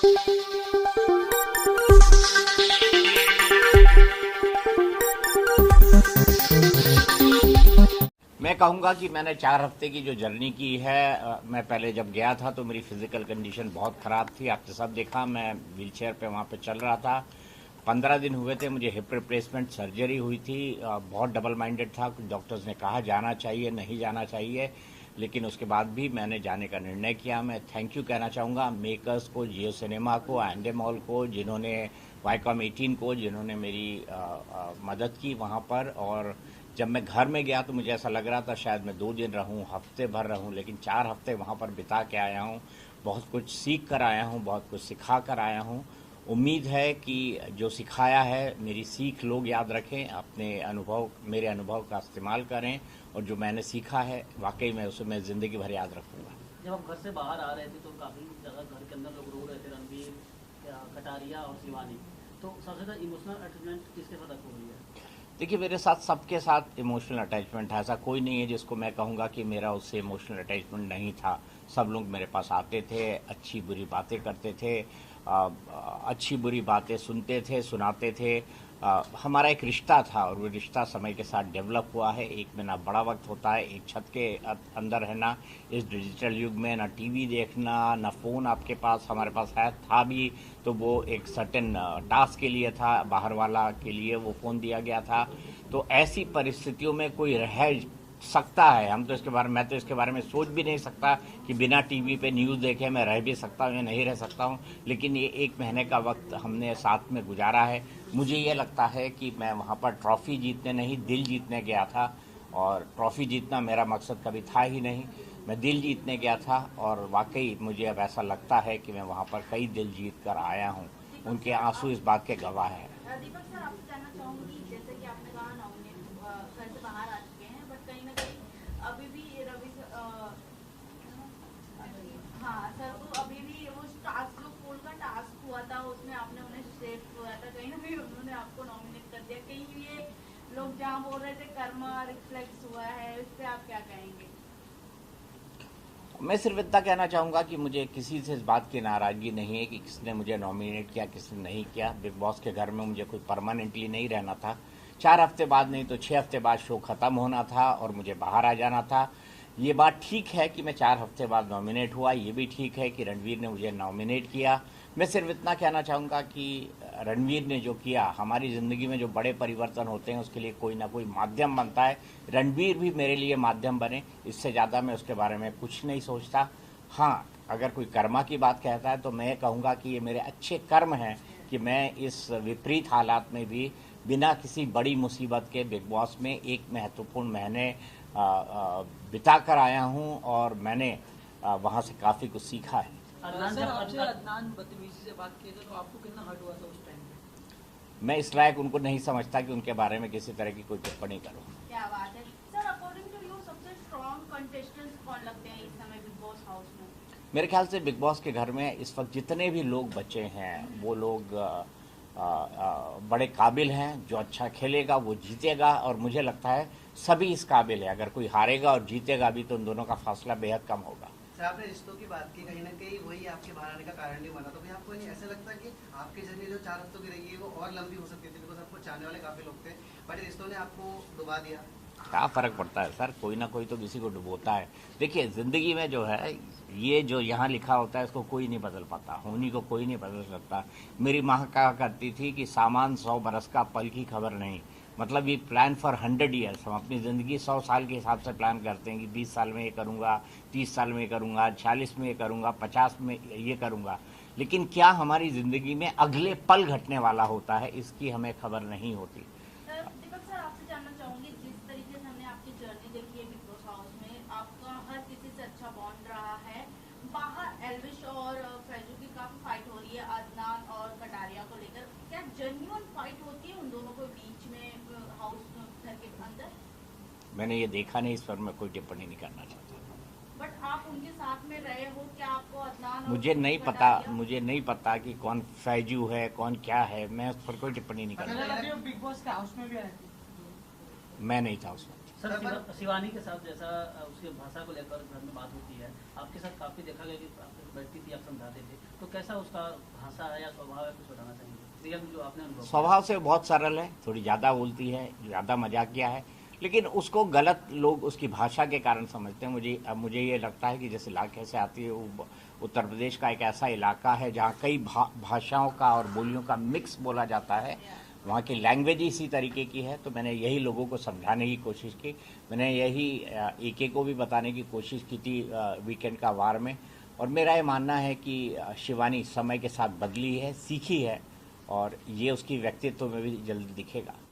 मैं कहूँगा कि मैंने 4 हफ्ते की जो जर्नी की है, मैं पहले जब गया था तो मेरी फिजिकल कंडीशन बहुत ख़राब थी। आपने सब देखा, मैं व्हीलचेयर पे वहाँ पे चल रहा था। 15 दिन हुए थे, मुझे हिप रिप्लेसमेंट सर्जरी हुई थी। बहुत डबल माइंडेड था। कुछ डॉक्टर्स ने कहा जाना चाहिए, नहीं जाना चाहिए, लेकिन उसके बाद भी मैंने जाने का निर्णय किया। मैं थैंक यू कहना चाहूँगा मेकर्स को, जियो सिनेमा को, एंडे मॉल को, जिन्होंने वाईकॉम 18 को, जिन्होंने मेरी मदद की वहाँ पर। और जब मैं घर में गया तो मुझे ऐसा लग रहा था शायद मैं 2 दिन रहूं, हफ्ते भर रहूं, लेकिन 4 हफ्ते वहां पर बिता के आया हूं। बहुत कुछ सीख कर आया हूं, बहुत कुछ सिखा कर आया हूं। उम्मीद है कि जो सिखाया है, मेरी सीख लोग याद रखें, अपने अनुभव, मेरे अनुभव का इस्तेमाल करें, और जो मैंने सीखा है वाकई में उसे मैं ज़िंदगी भर याद रखूँगा। जब आप घर से बाहर आ रहे थे तो काफ़ी जगह घर के अंदर लोग रो रहे थे, रणवीर, कटारिया और शिवानी, तो सबसे ज़्यादा इमोशनल अटैचमेंट किसके साथ हो रही है? देखिए, मेरे साथ सबके साथ इमोशनल अटैचमेंट है। ऐसा कोई नहीं है जिसको मैं कहूँगा कि मेरा उससे इमोशनल अटैचमेंट नहीं था। सब लोग मेरे पास आते थे, अच्छी बुरी बातें करते थे, अच्छी बुरी बातें सुनते थे, सुनाते थे। हमारा एक रिश्ता था और वो रिश्ता समय के साथ डेवलप हुआ है। एक में ना बड़ा वक्त होता है, एक छत के अंदर रहना इस डिजिटल युग में, ना टीवी देखना, ना फ़ोन आपके पास। हमारे पास है, था भी तो वो एक सर्टेन टास्क के लिए था, बाहर वाला के लिए वो फ़ोन दिया गया था। तो ऐसी परिस्थितियों में कोई रह सकता है, हम तो इसके बारे में, मैं तो इसके बारे में सोच भी नहीं सकता कि बिना टीवी पे न्यूज़ देखे मैं रह भी सकता हूँ या नहीं रह सकता हूँ। लेकिन ये 1 महीने का वक्त हमने साथ में गुजारा है। मुझे ये लगता है कि मैं वहाँ पर ट्रॉफ़ी जीतने नहीं, दिल जीतने गया था। और ट्रॉफ़ी जीतना मेरा मकसद कभी था ही नहीं, मैं दिल जीतने गया था। और वाकई मुझे अब ऐसा लगता है कि मैं वहाँ पर कई दिल जीत कर आया हूँ। उनके आंसू इस बात के गवाह हैं। दीपक सर, आपसे जानना चाहूंगी, जैसे कि आपने कहा नॉमिनेट घर से बाहर आ चुके हैं, बट कहीं ना कहीं अभी भी रवि हाँ सर, तो अभी भी वो टास्क, जो पोल का टास्क हुआ था उसमें आपने उन्हें सेफ हुआ था, कहीं ना कहीं उन्होंने आपको नॉमिनेट कर दिया। कहीं ये लोग जहाँ बोल रहे थे कर्मा रिफ्लेक्स हुआ है, इस पे आप क्या कहेंगे? मैं सिर्फ इतना कहना चाहूँगा कि मुझे किसी से इस बात की नाराज़गी नहीं है कि किसने मुझे नॉमिनेट किया, किसने नहीं किया। बिग बॉस के घर में मुझे कोई परमानेंटली नहीं रहना था। 4 हफ्ते बाद नहीं तो 6 हफ्ते बाद शो ख़त्म होना था और मुझे बाहर आ जाना था। ये बात ठीक है कि मैं 4 हफ्ते बाद नॉमिनेट हुआ, ये भी ठीक है कि रणवीर ने मुझे नॉमिनेट किया। मैं सिर्फ इतना कहना चाहूँगा कि रणवीर ने जो किया, हमारी ज़िंदगी में जो बड़े परिवर्तन होते हैं उसके लिए कोई ना कोई माध्यम बनता है। रणवीर भी मेरे लिए माध्यम बने, इससे ज़्यादा मैं उसके बारे में कुछ नहीं सोचता। हाँ, अगर कोई कर्मा की बात कहता है तो मैं कहूँगा कि ये मेरे अच्छे कर्म हैं कि मैं इस विपरीत हालात में भी बिना किसी बड़ी मुसीबत के बिग बॉस में एक महत्वपूर्ण महीने बिता कर आया हूँ और मैंने वहाँ से काफ़ी कुछ सीखा है। सर, आपसे अदनान बदतमीजी से बात किए थे तो आपको कितना हर्ट हुआ था उस टाइम पे? मैं इस लायक उनको नहीं समझता कि उनके बारे में किसी तरह की कोई टिप्पणी करूं। क्या बात है सर, अकॉर्डिंग टू यू सबसे स्ट्रॉन्ग कंटेस्टेंट्स कौन लगते हैं इस समय बिग बॉस हाउस में? मेरे ख्याल से बिग बॉस के घर में इस वक्त जितने भी लोग बचे हैं वो लोग बड़े काबिल हैं। जो अच्छा खेलेगा वो जीतेगा और मुझे लगता है सभी इस काबिल है। अगर कोई हारेगा और जीतेगा भी तो उन दोनों का फासला बेहद कम होगा। सर, आपने रिश्तों की बात की, कहीं ना कहीं वही आपके बाहर आने का कारण नहीं बना, तो फिर आपको नहीं ऐसा लगता कि आपकी जर्नी जो 4 हफ्तों की रही है वो और लंबी हो सकती थी, बिकॉज आपको चाहने वाले काफी लोग थे, बट रिश्तों ने आपको डुबा दिया? क्या फ़र्क पड़ता है सर, कोई ना कोई तो किसी को डुबोता है। देखिए, ज़िंदगी में जो है, ये जो यहाँ लिखा होता है इसको कोई नहीं बदल पाता, होनी को कोई नहीं बदल सकता। मेरी माँ कहा करती थी कि सामान 100 बरस का, पल की खबर नहीं। मतलब ये प्लान फॉर 100 ईयर्स, हम अपनी ज़िंदगी 100 साल के हिसाब से प्लान करते हैं कि 20 साल में ये करूँगा, 30 साल में ये करूँगा, 40 में ये करूँगा, 50 में ये करूँगा। लेकिन क्या हमारी ज़िंदगी में अगले पल घटने वाला होता है, इसकी हमें खबर नहीं होती। दीपक सर, आपसे जानना चाहूंगी, जिस तरीके से हमने आपकी जर्नी देखी है बिग बॉस हाउस में, आपका हर किसी से अच्छा बॉन्ड रहा है। बाहर एल्विश और फैजू की काफी फाइट हो रही है अदनान और कटारिया को लेकर, क्या जेन्युइन फाइट होती है उन दोनों के बीच में हाउस घर के अंदर? मैंने ये देखा नहीं, इस पर मैं कोई टिप्पणी नहीं करना चाहता। बट आप उनके साथ में रहे हो, क्या आपको अदनान और मुझे नहीं पता कि कौन फैजू है, कौन क्या है। मैं उस पर कोई टिप्पणी नहीं करना। बिग बॉस के हाउस में भी आए थे? मैं नहीं था उसमें। सर, शिवानी के साथ जैसा उसकी भाषा को लेकर घर में बात होती है, आपके साथ काफी देखा गया कि बैठती थी, आप समझाते थे, तो कैसा उसका भाषा है या स्वभाव है, कुछ बताना चाहेंगे रियल में जो आपने अनुभव किया? स्वभाव से बहुत सरल है, थोड़ी ज़्यादा बोलती है, ज़्यादा मजाकिया है, लेकिन उसको गलत लोग उसकी भाषा के कारण समझते हैं। मुझे ये लगता है कि जैसे इलाके से आती है, वो उत्तर प्रदेश का एक ऐसा इलाका है जहाँ कई भाषाओं का और बोलियों का मिक्स बोला जाता है। वहाँ की लैंग्वेज इसी तरीके की है। तो मैंने यही लोगों को समझाने की कोशिश की। मैंने यही एके को भी बताने की कोशिश की थी वीकेंड का वार में। और मेरा ये मानना है कि शिवानी समय के साथ बदली है, सीखी है, और ये उसकी व्यक्तित्व में भी जल्दी दिखेगा।